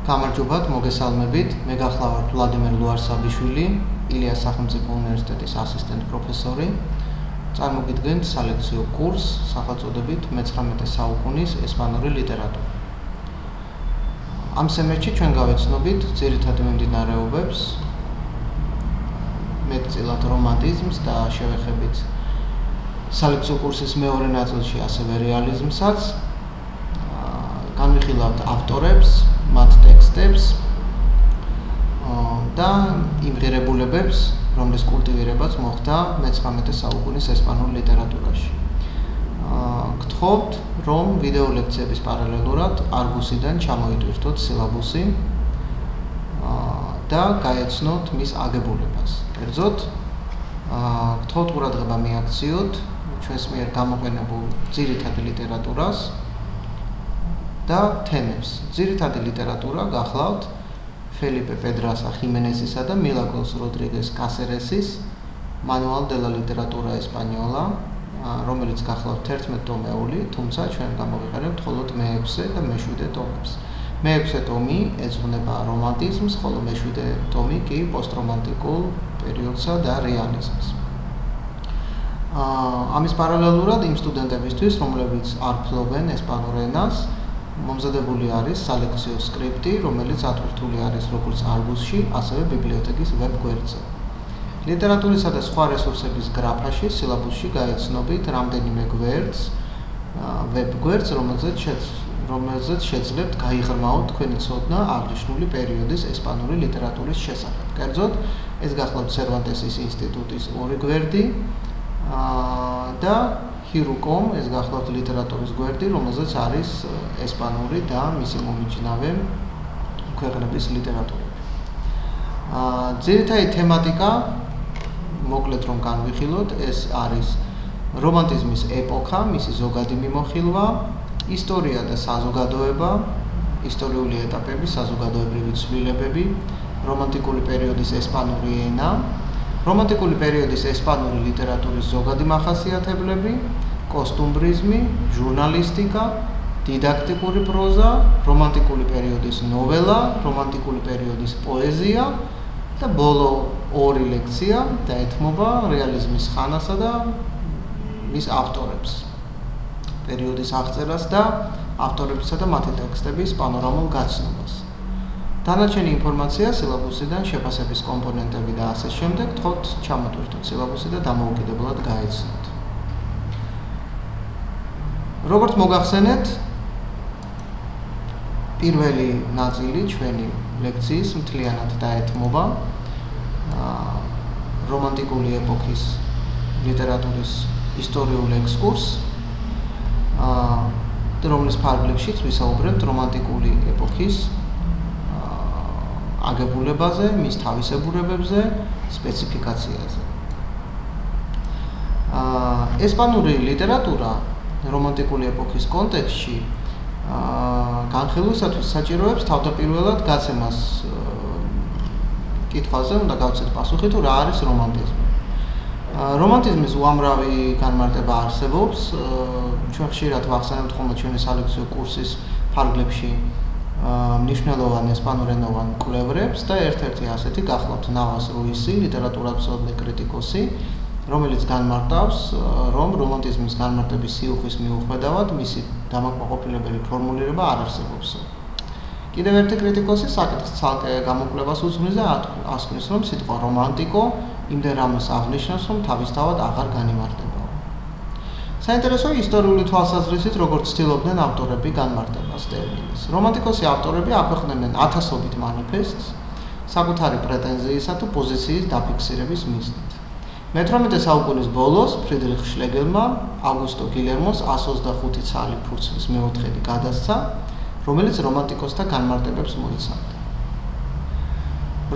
გამარჯობათ, მოგესალმებით. მე გახლავართ ვლადიმერ ლუარსაბიშვილი, ილიას სახელმწიფო უნივერსიტეტის ასისტენტ პროფესორი. წარმოგიდგენთ სალექციო კურსს სახელწოდებით მე-19 საუკუნის ესპანური ლიტერატურა. ამ სემესტრში ჩვენ გავეცნობით ძირითად მიმდინარეობებს, მეტწილად რომანტიზმს და შევეხებით სალექციო კურსის მეორე ნაწილში ასევე რეალიზმსაც. განვიხილავთ ავტორებს, მათ ტექსტებს და იმ ღირებულებებს, რომლის კულტივირებაც მოხდა მე-19 საუკუნის ესპანურ ლიტერატურაში. გთხოვთ, რომ ვიდეო ლექციების პარალელურად არგუსიდან ჩამოიტვირთოთ სილაბუსი და გაეცნოთ მის აგებულებას. კერძოდ, გთხოვთ ყურადღება მიაქციოთ ჩვენს მიერ გამოყენებულ ძირითად ლიტერატურას და თემებს. ძირითადი ლიტერატურა გახლავთ ფელიპე პედრასა ხიმენესისა და მილაგროს როდრიგეს კასერესის მანუალ დე ლა ლიტერატურა ესპანიოლა, რომელიც გახლავთ 11 ტომეული, თუმცა ჩვენ გამოვიყენებთ მხოლოდ მე-6 და მე-7 ტომებს. მე-6 ტომი ეძღვნება რომანტიზმს, ხოლო მე-7 ტომი კი პოსტრომანტიკულ პერიოდსა და რეალიზმს. ამის პარალელურად იმ სტუდენტებისთვის, რომლებიც არ ფლობენ ესპანურ ენას, მომზადებული არის სალექციო სკრიპტი, რომელიც ატვირთული არის როგორც არგუსში, ასევე ბიბლიოთეკის ვებ-გვერდზე. ლიტერატურისა და სხვა რესურსების გრაფაში სილაბუსში გაეცნობით რამდენიმე გვერდს, ვებ-გვერდს, რომელზეც შეძლებთ გაიღრმავოთ თქვენი ცოდნა აღნიშნული პერიოდის ესპანური ლიტერატურის შესახებ. კერძოდ, ეს გახლავთ სერვანტესის ინსტიტუტის ორი გვერდი და ჰირუკომ, ეს გახლავთ ლიტერატურის გვერდი, რომელზეც არის ესპანური და მისი მომიჯნავე ქვეყნების ლიტერატურები. ძირითადი თემატიკა, მოკლედ რომ განვიხილოთ, ეს არის რომანტიზმის ეპოქა, მისი ზოგადი მიმოხილვა, ისტორია და საზოგადოება, ისტორიული ეტაპები, საზოგადოებრივი ცვლილებები, რომანტიკული პერიოდის ესპანური ენა, რომანტიკული პერიოდის ესპანური ლიტერატურის ზოგადი მახასიათებლები, კოსტუმბრიზმი, ჟურნალისტიკა, დიდაქტიკური პროზა, რომანტიკული პერიოდის ნოველა, რომანტიკული პერიოდის პოეზია და ბოლო ორი ლექცია დაეთმობა რეალიზმის ხანასა და მის ავტორებს, პერიოდის აღწერას და ავტორებისა და მათი ტექსტების პანორამულ გაცნობას. დანარჩენი ინფორმაცია სილაბუსიდან, შეფასების კომპონენტები და ასე შემდეგ, გთხოვთ ჩამოტვირთოთ სილაბუსი და დამოუკიდებლად გაეცნოთ. როგორც მოგახსენეთ, პირველი ნაწილი ჩვენი ლექციის მთლიანად დაეთმობა რომანტიკული ეპოქის ლიტერატურის ისტორიულ ექსკურსს, რომლის ფარგლებშიც ვისაუბრებთ რომანტიკული ეპოქის აგებულებაზე, მის თავისებურებებზე, სპეციფიკაციაზე. ესპანური ლიტერატურა რომანტიკული ეპოქის კონტექსტში განხილვისათვის საჭიროებს თავდაპირველად გაცემას კითხვაზე უნდა გავცეთ პასუხი, თუ რა არის რომანტიზმი. რომანტიზმის უამრავი განმარტება არსებობს, ჩვენ ხშირად ვახსენებთ ხოლმე ჩვენი სალექციო კურსის ფარგლებში მნიშვნელოვან ესპანურენოვან კვლევრებს და ერთ-ერთი ასეთი გახლავთ ნავას რუისი, ლიტერატურათმცოდნე კრიტიკოსი, რომელიც განმარტავს, რომ რომანტიზმის განმარტების სიუხვის მიუხედავად მისი დამაკმაყოფილებელი ფორმულირება არ არსებობს. კიდევ ერთი კრიტიკოსი საკითხს ცალკე გამოკვლევას უძღვნის და ასკვნის, რომ სიტყვა რომანტიკო იმდენ რამეს აღნიშნავს, რომ თავისთავად აღარ განიმარტებაო. საინტერესოა ისტორიული თვალსაზრისით, როგორც ცდილობდნენ ავტორები განმარტებას ტერმინის. რომანტიკოსი ავტორები აქვეყნებდნენ ათასობით მანიფესტს საკუთარი პრეტენზიისა თუ პოზიციის დაფიქსირების მიზნით. მე-18 საუკუნის ბოლოს ფრიდრიხ შლეგელმა ავგუსტო გილერმოს 125 ცალი ფურცლის მეოთხედი გადასცა, რომელიც რომანტიკოსთა განმარტებებს მოიცავდა.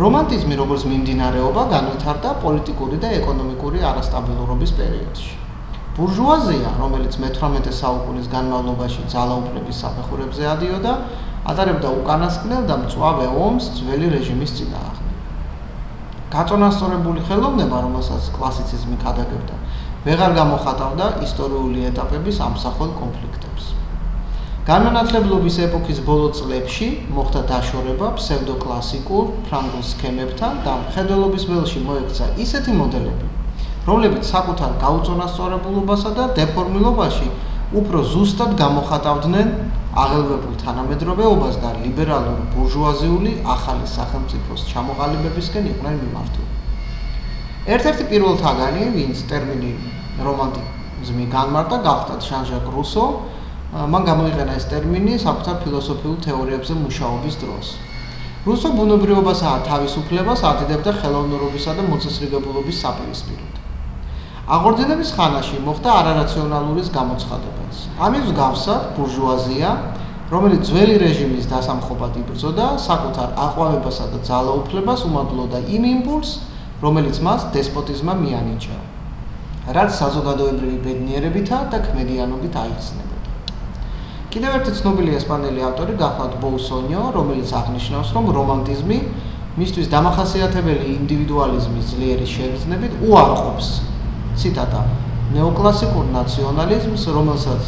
რომანტიზმი როგორც მიმდინარეობა განვითარდა პოლიტიკური და ეკონომიკური არასტაბილურობის პერიოდში. ბურჟუაზია, რომელიც მე-18 საუკუნის განმავლობაში ძალაუფლების საფეხურებზე ადიოდა, ატარებდა უკანასკნელ და მწვავე ომს ძველი რეჟიმის წინააღმდეგ. გაწონასწორებული ხელოვნება, რომელსაც კლასიციზმი ქადაგებდა, ვეღარ გამოხატავდა ისტორიული ეტაპების ამსახველ კონფლიქტებს. განმანათლებლობის ეპოქის ბოლო წლებში მოხდა დაშორება ფსევდოკლასიკურ ფრანგულ სქემებთან და მხედველობის ველში მოექცა ისეთი მოდელები, რომლებიც საკუთარ გაუწონასწორებულობასა და დეფორმირებაში უფრო ზუსტად გამოხატავდნენ აღელვებულ თანამედროვეობას და ლიბერალურ ბურჟუაზიული ახალი სახელმწიფოს ჩამოყალიბებისკენ იყვნენ მიმართული. ერთ-ერთი პირველთაგანი, ვინც ტერმინი რომანტიზმი განმარტა, გახდათ ჟან-ჟაკ რუსო. მან გამოიყენა ეს ტერმინი საკუთარ ფილოსოფიურ თეორიებზე მუშაობის დროს. რუსო ბუნებრივობასა და თავისუფლებას ადიდებდა ხელოვნურობისა და მოწესრიგებულობის საპირისპიროდ. აღორძინების ხანაში მოხდა არარაციონალურის გამოცხადებაც. ამის მსგავსად ბურჟუაზია, რომელიც ძველი რეჟიმის დასამხობად იბრძოდა, საკუთარ აყვავებასა და ძალაუფლებას უმადლოდა იმ იმპულსს, რომელიც მას დესპოტიზმმა მიანიჭა, რაც საზოგადოებრივი ბედნიერებითა და ქმედიანობით აიხსნებოდა. კიდევ ერთი ცნობილი ესპანელი ავტორი გახლავთ ბოუსონიო, რომელიც აღნიშნავს, რომ რომანტიზმი მისთვის დამახასიათებელი ინდივიდუალიზმის ძლიერი შეგრძნებით უარყოფს, ციტატა, ნეოკლასიკურ ნაციონალიზმს, რომელსაც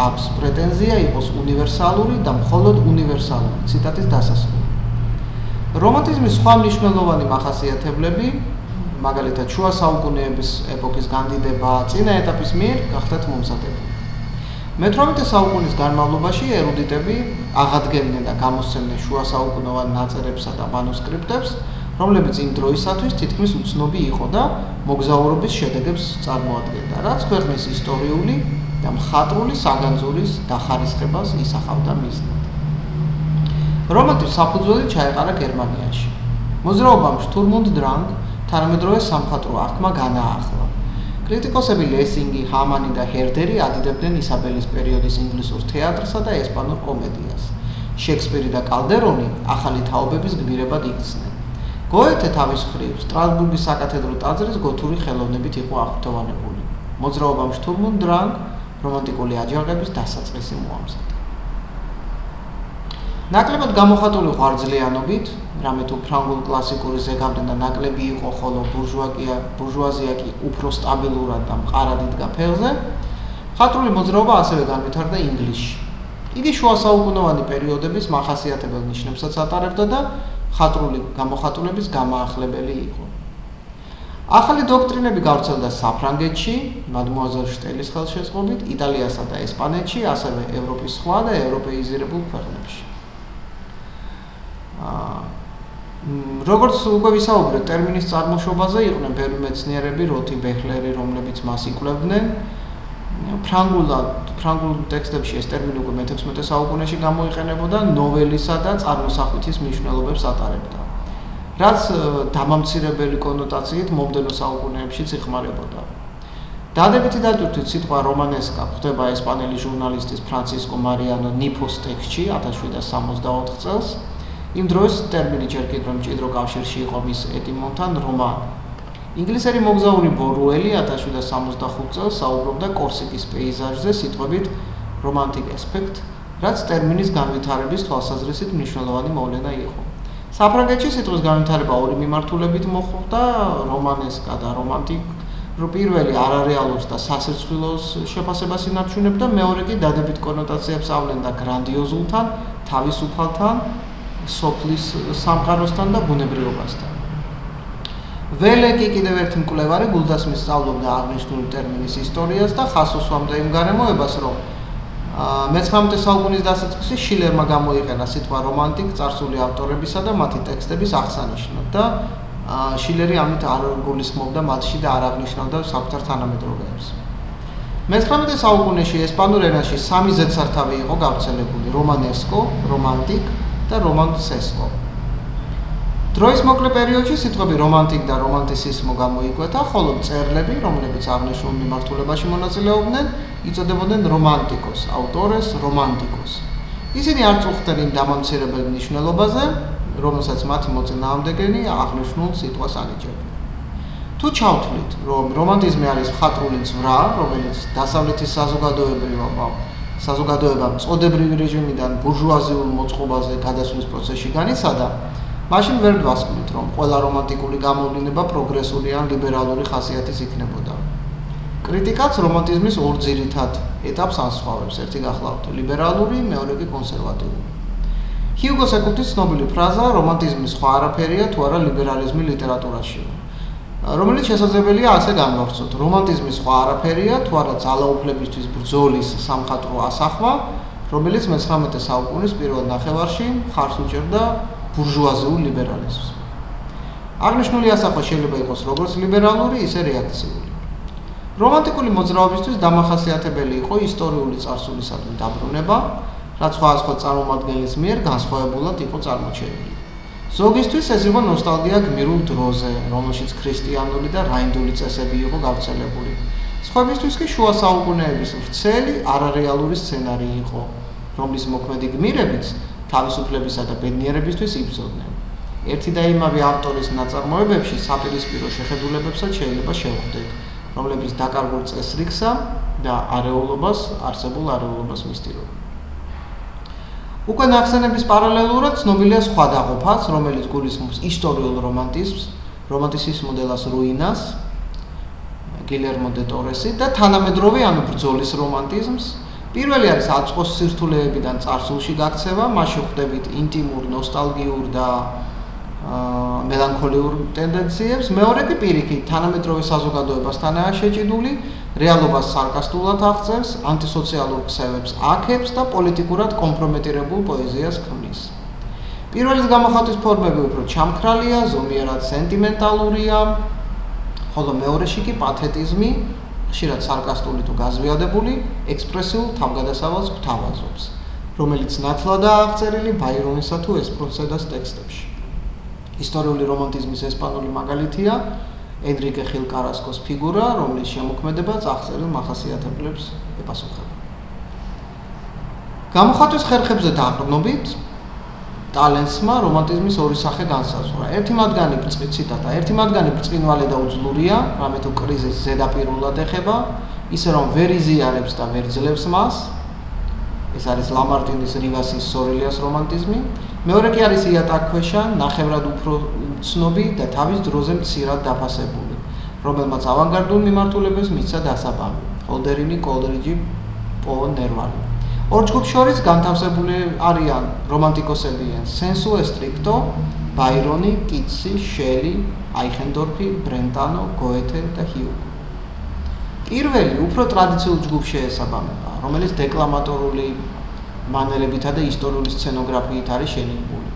აქვს პრეტენზია იყოს უნივერსალური და მხოლოდ უნივერსალური, ციტატის დასასრული. რომანტიზმის სხვა მნიშვნელოვანი მახასიათებლები, მაგალითად შუა საუკუნეების ეპოქის განდიდება წინა ეტაპის მიერ გახდათ მომზადებული. მე-18 საუკუნის განმავლობაში ერუდიტები აღადგენდნენ და გამოსცემდნენ შუა საუკუნოვან ნაწერებსა და მანუსკრიპტებს, რომლებიც იმ დროისათვის თითქმის უცნობი იყო და მოგზაურობის შედეგებს წარმოადგენდა, რაც ქვეყნის ისტორიული და მხატვრული საგანძურის დახარისხებას ისახავდა მიზნად. რომანტიზმის საფუძველი ჩაეყარა გერმანიაში. მოძრაობამ შტურმ und Drang თანამედროვე სამხატვრო აღქმა განაახლა. კრიტიკოსები ლესინგი, ჰამანი და ჰერდერი ადიდებდნენ ისაბელის პერიოდის ინგლისურ თეატრსა და ესპანურ კომედიას. შექსპირი და კალდერონი ახალი თაობების გმირებად იქცნენ. გოეთე თავის მხრივ სტრასბურგის საკათედრო ტაძრის გოთური ხელოვნებით იყო აღფრთოვანებული. მოძრაობამ შტურმ und Drang რომანტიკული აჯანყების დასაწყისი მოამზადა. ნაკლებად გამოხატული ღვარძლიანობით, რამე თუ ფრანგულ კლასიკური ზეგავლენა და ნაკლები იყო, ხოლო ბურჟუაზია კი უფრო სტაბილურად და მყარად იდგა ფეხზე, მხატვრული მოძრაობა ასევე განვითარდა ინგლისში. იგი შუა საუკუნოვანი პერიოდების მახასიათებელ ნიშნებსაც ატარებდა და მხატვრული გამოხატულების გამაახლებელი იყო. ახალი დოქტრინები გავრცელდა საფრანგეთში, მადმუაზელ შტელის ხელშეწყობით, იტალიასა და ესპანეთში, ასევე ევროპის სხვა და ევროპეიზირებულ ქვეყნებში. როგორც უკვე ვისაუბრეთ, ტერმინის წარმოშობაზე იყვნენ ბევრი მეცნიერები, როთი ბეხლერი, რომლებიც მას იკვლევდნენ. ფრანგულ ტექსტებში ეს ტერმინი უკვე მე-16 საუკუნეში გამოიყენებოდა, ნოველისა და წარმოსახვითის მნიშვნელობებს ატარებდა, რაც დამამცირებელი კონოტაციით მომდევნო საუკუნეებშიც იხმარებოდა. დადებითი დატვირთვით სიტყვა რომანესკა გვხვდება ესპანელი ჟურნალისტის ფრანცისკო მარიანო ნიფოს ტექსტში 1764 წელს. იმ დროს ტერმინი ჯერ კიდევ მჭიდრო კავშირში იყო მის ეტიმონთან რომანი. ინგლისელი მოგზაური ბორუელი 1765 წელს საუბრობდა კორსიკის პეიზაჟზე სიტყვებით romantic aspect, რაც ტერმინის განვითარების თვალსაზრისით მნიშვნელოვანი მოვლენა იყო. საფრანგეთში სიტყვის განვითარება ორი მიმართულებით მოხდა, რომანესკა და რომანტიკ, პირველი არარეალურს და სასიცხვილოს შეფასებას ინარჩუნებდა, მეორე კი დადებით კონოტაციებს ავლენდა გრანდიოზულთან, თავისუფალთან, სოფლის სამყაროსთან და ბუნებრივობასთან. ველე კი კიდევ ერთი მკვლევარი გულდასმის სწავლობდა აღნიშნული ტერმინის ისტორიას და ხაზს უსვამდა იმ გარემოებას, რომ მე-19 საუკუნის დასაწყისში შილერმა გამოიყენა სიტყვა რომანტიკ წარსული ავტორებისა და მათი ტექსტების აღსანიშნად და შილერი ამით არ გულისხმობდა მათში და არ აღნიშნავდა საკუთარ თანამედროვეებს. მე-19 საუკუნეში ესპანურ ენაში სამი ზედსართავი იყო გავრცელებული: რომანესკო, რომანტიკ და რომანსესკო. დროის მოკლე პერიოდში სიტყვები რომანტიკ და რომანტისიზმო გამოიკვეთა, ხოლო მწერლები, რომლებიც აღნიშნულ მიმართულებაში მონაწილეობდნენ, იწოდებოდნენ რომანტიკოს, ავტორეს რომანტიკოს. ისინი არ წუხდნენ იმ დამამცირებელ მნიშვნელობაზე, რომელსაც მათი მოწინააღმდეგენი აღნიშნულ სიტყვას ანიჭებდნენ. თუ ჩავთვლით, რომ რომანტიზმი არის მხატვრული ძვრა, რომელიც დასავლეთის საზოგადოებამ წოდებრივი რეჟიმიდან ბურჟუაზიულ მოწყობაზე გადასვლის პროცესში განიცადა, მაშინ ვერ ვასკვნით, რომ ყველა რომანტიკული გამოვლინება პროგრესული ან ლიბერალური ხასიათის იქნებოდა. კრიტიკაც რომანტიზმის ორ ძირითად ეტაპს ანსხვავებს, ერთი გახლავთ ლიბერალური, მეორე კი კონსერვატიული. ჰიუგოს ეკუთვნის ცნობილი ფრაზა რომანტიზმის სხვა არაფერია თუ არა ლიბერალიზმი ლიტერატურაში, რომელიც შესაძლებელია ასე განვავრცოთ. რომანტიზმის სხვა არაფერია თუ არა ძალაუფლებისთვის ბრძოლის სამხატვრო ასახვა, რომელიც მე-19 საუკუნის პირველ ნახევარში მხარს უჭერდა ბურჟუაზიულ ლიბერალიზმს. აღნიშნული ასახვა შეიძლება იყოს როგორც ლიბერალური, ისე რეაქციული. რომანტიკული მოძრაობისთვის დამახასიათებელი იყო ისტორიული წარსულისადმი დაბრუნება, რაც სხვადასხვა წარმომადგენლის მიერ განსხვავებულად იყო წარმოჩენილი. ზოგისთვის ეს იყო ნოსტალგია გმირულ დროზე, რომელშიც ქრისტიანული და რაინდული წესები იყო გავრცელებული. სხვებისთვის კი შუა საუკუნეების ვრცელი არარეალური სცენარი იყო, რომლის მოქმედი გმირებიც თავისუფლებისა და ბედნიერებისთვის იბრძოდნენ. ერთი და იმავე ავტორის ნაწარმოებებში საპირისპირო შეხედულებებსაც შეიძლება შევხვდეთ, რომლებიც დაკარგულ წესრიგსა და არსებულ არეულობას მისდირობენ. უკვე ნახსენების პარალელურად ცნობილია სხვა დაყოფაც, რომელიც გულისხმობს ისტორიულ რომანტიზმს, რომანტიციზმ დელას რუინას, გილერმო დე ტორესი და თანამედროვე ანუ ბრძოლის რომანტიზმს. პირველი არის აწყოს სირთულეებიდან წარსულში გაქცევა, მასში ხვდებით ინტიმურ, ნოსტალგიურ და მელანქოლიურ ტენდენციებს, მეორე კი პირიქით თანამედროვე საზოგადოებასთანაა შეჭიდული, რეალობას სარკასტულად აღწერს, ანტისოციალურ ქსევებს აქებს და პოლიტიკურად კომპრომეტირებულ პოეზიას ქმნის. პირველის გამოხატვის ფორმები უფრო ჩამქრალია, ზომიერად სენტიმენტალურია, ხოლო მეორეში კი პათეტიზმი, ხშირად სარკასტული თუ გაზვიადებული, ექსპრესიულ თავგადასავალს გვთავაზობს, რომელიც ნათლადაა აღწერილი ბაირონისა თუ ესპრონსედას ტექსტებში. ისტორიული რომანტიზმის ესპანური მაგალითია ენრიკე ხილ კარასკოს ფიგურა, რომლის შემოქმედებაც აღწერილ მახასიათებლებს ეპასუხება. გამოხატვის ხერხებზე დაყრდნობით, ტალენსმა რომანტიზმის ორი სახე განსაზღვრა. ერთი მათგანი ბრწყინვალე და უძლურია, რამე თუ კრიზისს ზედაპირულად ეხება, ისე რომ ვერ იზიარებს და ვერ ძლევს მას. ეს არის ლამარტინის რივასის სორელიას რომანტიზმი. მეორე კი არის იატაკქვეშა, ნახევრად უფრო ცნობი და თავის დროზე მცირად დაფასებული, რომელმაც ავანგარდულ მიმართულებას მისცა დასაბამი, ჰოლდერინი, კოლრიჯი, პო, ნერვალი. ორ ჯგუფს შორის განთავსებული არიან რომანტიკოსები სენსუ ესტრიქტო, ბაირონი, კიტსი, შელი, აიხენდორფი, ბრენტანო, გოეთე და ჰიუგო. პირველი უფრო ტრადიციულ ჯგუფს შეესაბამება, რომელიც დეკლამატორული მანერებითა და ისტორიული სცენოგრაფიით არის შენიღებული.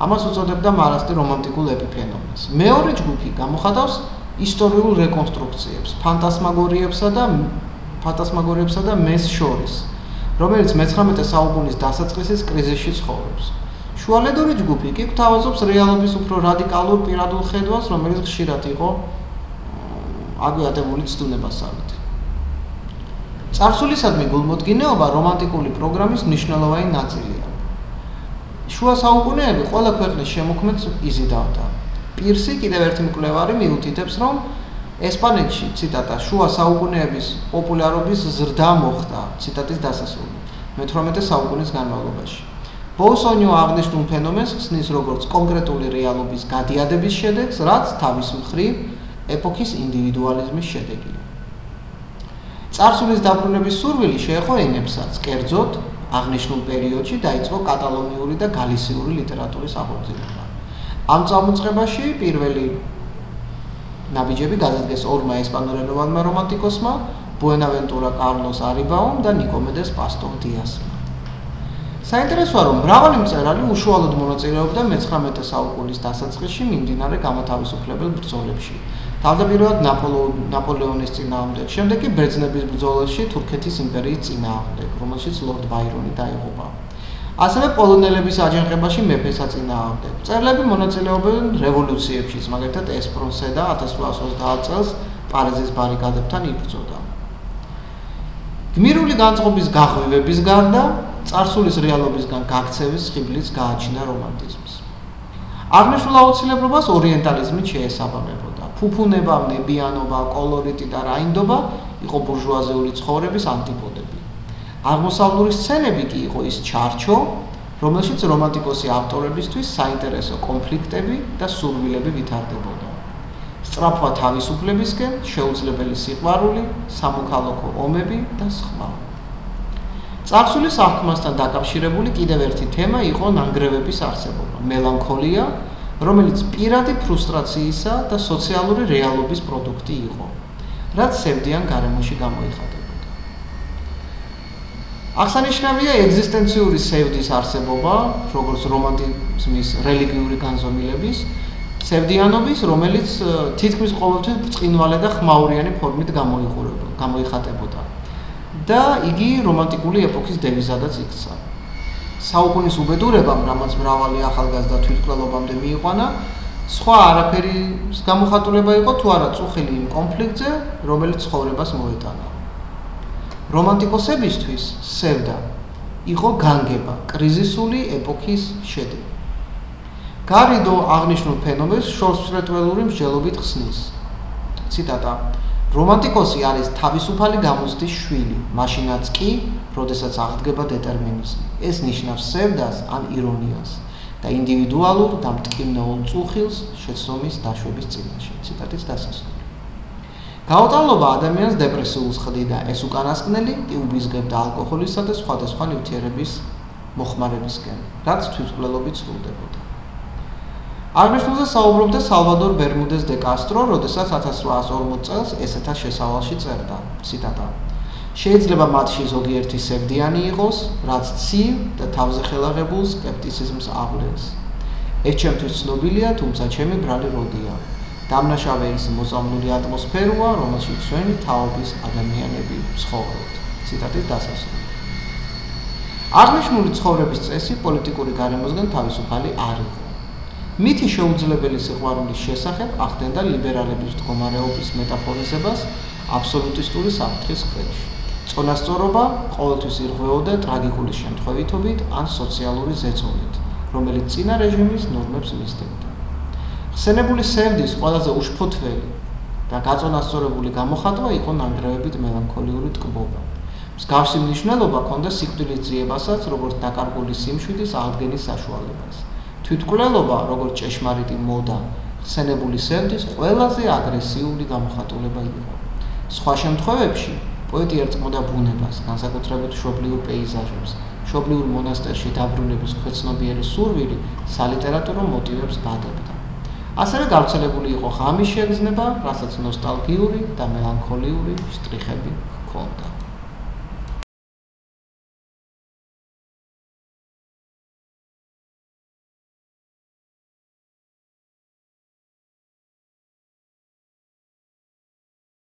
ამას უწოდებდა მარასტი რომანტიკულ ეპიფენომენს. მეორე ჯგუფი გამოხატავს ისტორიულ რეკონსტრუქციებს, ფანტასმაგორიებსა და მეს შორის, რომელიც მე-19 საუკუნის დასაწყისის კრიზისში ცხოვრობს. შუალედური ჯგუფი კი გვთავაზობს რეალობის უფრო რადიკალურ პირადულ ხედვას, რომელიც ხშირად იყო აგვიატებული ცდუნებასავით. წარსულისადმი გულმოდგინეობა რომანტიკული პროგრამის მნიშვნელოვანი ნაწილია. შუა საუკუნეები ყველა ქვეყნის შემოქმედს იზიდავდა. პირსი კიდევ ერთი მკვლევარი მიუთითებს, რომ ესპანეთში, ციტატა, შუა საუკუნეების პოპულარობის ზრდა მოხდა, ციტატის დასასრული, მე-18 საუკუნის განმავლობაში. ბოუსონიო აღნიშნულ ფენომენს ხსნის როგორც კონკრეტული რეალობის გადიადების შედეგს, რაც თავის მხრივ ეპოქის ინდივიდუალიზმის შედეგია. წარსულის დაბრუნების სურვილი შეეხო ენებსაც, კერძოდ, აღნიშნულ პერიოდში დაიწყო კატალონიური და გალისიური ლიტერატურის აღორძინება. ამ წამოწყებაში პირველი ნაბიჯები გადადგეს ორმა ესპანურენოვანმა რომანტიკოსმა, ბუენავენტურა კარლოს არიბაუმ და ნიკომედეს პასტორ დიასმა. საინტერესოა, რომ მრავალი მწერალი უშუალოდ მონაწილეობდა მე-19 საუკუნის დასაწყისში მიმდინარე გამოთავისუფლებელ ბრძოლებში. თავდაპირველად ნაპოლეონის წინააღმდეგ, შემდეგ კი ბერძნების ბრძოლაში თურქეთის იმპერიის წინააღმდეგ, რომელშიც ლორდ ბაირონი დაიღუპა. ასევე პოლონელების აჯანყებაში მეფეს აწინააღმდეგ. მწერლები მონაწილეობდნენ რევოლუციებშიც, მაგალითად ესპრონსედა 1830 წელს პარიზის ბარიკადებთან იბრძოდა. გმირული განწყობის გაღვივების გარდა, წარსულის რეალობისგან გაქცევის ხიბლიც გააჩნდა რომანტიზმს. აღნიშნულ აუცილებლობას ორიენტალიზმით შეესაბამებოდა. ფუფუნება, ნებიანობა, კოლორიტი და რაინდობა იყო ბურჟუაზიული ცხოვრების ანტიპოდები. აღმოსავლური სცენები კი იყო ის ჩარჩო, რომელშიც რომანტიკოსი ავტორებისთვის საინტერესო კონფლიქტები და სურვილები ვითარდებოდა. სწრაფვა თავისუფლებისკენ, შეუძლებელი სიყვარული, სამოქალაქო ომები და სხვა. წარსულის აღქმასთან დაკავშირებული კიდევ ერთი თემა იყო ნანგრევების არსებობა, მელანქოლია, რომელიც პირადი ფრუსტრაციისა და სოციალური რეალობის პროდუქტი იყო, რაც სევდიან გარემოში გამოიხატებოდა. აღსანიშნავია ეგზისტენციური სევდის არსებობა, როგორც რომანტიზმის რელიგიური განზომილების, სევდიანობის, რომელიც თითქმის ყოველთვის ბრწყინვალე და ხმაურიანი ფორმით გამოიხატებოდა და იგი რომანტიკული ეპოქის დევიზადაც იქცა. საუკუნის უბედურებამ, რამაც მრავალი ახალგაზრდა თვითმკვლელობამდე მიიყვანა, სხვა არაფერის გამოხატულება იყო თუ არა წუხილი იმ კონფლიქტზე, რომელიც ცხოვრებას მოეტანა. რომანტიკოსებისთვის სევდა იყო განგება, კრიზისული ეპოქის შედეგი. გარიდო აღნიშნულ ფენომენს შორსმსწრეტველური მსჯელობით ხსნის. ციტატა: რომანტიკოსი არის თავისუფალი გამოცდის შვილი, მაშინაც კი, როდესაც აღდგება დეტერმინიზმი. ეს ნიშნავს სევდას ან ირონიას და ინდივიდუალურ და მტკივნეულ წუხილს შეცდომის დაშვების წინაშე. ციტატის დასასრული. გაუტანლობა ადამიანს დეპრესიულს ხდიდა, ეს უკანასკნელი უბიზგებდა ალკოჰოლისა და სხვადასხვა ნივთიერების მოხმარებისკენ, რაც თვითმკვლელობით სრულდებოდა. აღნიშნულზე საუბრობდა სალვადორ ბერმუდეს დე კასტრო, როდესაც 1840 წელს ესეთა შესავალში წერდა. ციტატა: შეიძლება მათში ზოგიერთი სევდიანი იყოს, რაც ცივ და თავზე ხელაღებულ სკეპტიციზმს ავლენს. ეს ჩემთვის ცნობილია, თუმცა ჩემი ბრალი როდია. დამნაშავე ის მოწამლული ატმოსფეროა, რომელშიც ჩვენი თაობის ადამიანები ცხოვრობთ. ციტატის დასასრული. აღნიშნული ცხოვრების წესი პოლიტიკური გარემოსგან თავისუფალი არ იყო. მითი შეუძლებელი სიყვარულის შესახებ ახდენდა ლიბერალების მდგომარეობის მეტაფორიზებას აბსოლუტისტური საფრთხის ქვეშ. წონასწორობა ყოველთვის ირღვეოდა ტრაგიკული შემთხვევითობით ან სოციალური ზეწოლით, რომელიც წინა რეჟიმის ნორმებს მისდევდა. ხსენებული სევდის ყველაზე უშფოთველი და გაწონასწორებული გამოხატვა იყო ნანგრევებით მელანქოლიური ტკბობა. მსგავსი მნიშვნელობა ჰქონდა სიკვდილის ძიებასაც, როგორც დაკარგული სიმშვიდის აღდგენის საშუალებას. თვითმკვლელობა, როგორც ჭეშმარიტი მოდა, ხსენებული სევდის ყველაზე აგრესიული გამოხატულება იყო. სხვა შემთხვევებში პოეტი ერწყმოდა ბუნებას, განსაკუთრებით მშობლიურ პეიზაჟებს, მშობლიურ მონასტერში დაბრუნების ქვეცნობიერი სურვილი სალიტერატურო მოტივებს ბადებდა. ასევე გავრცელებული იყო ღამის შეგრძნება, რასაც ნოსტალგიური და მელანქოლიური შტრიხები ჰქონდა.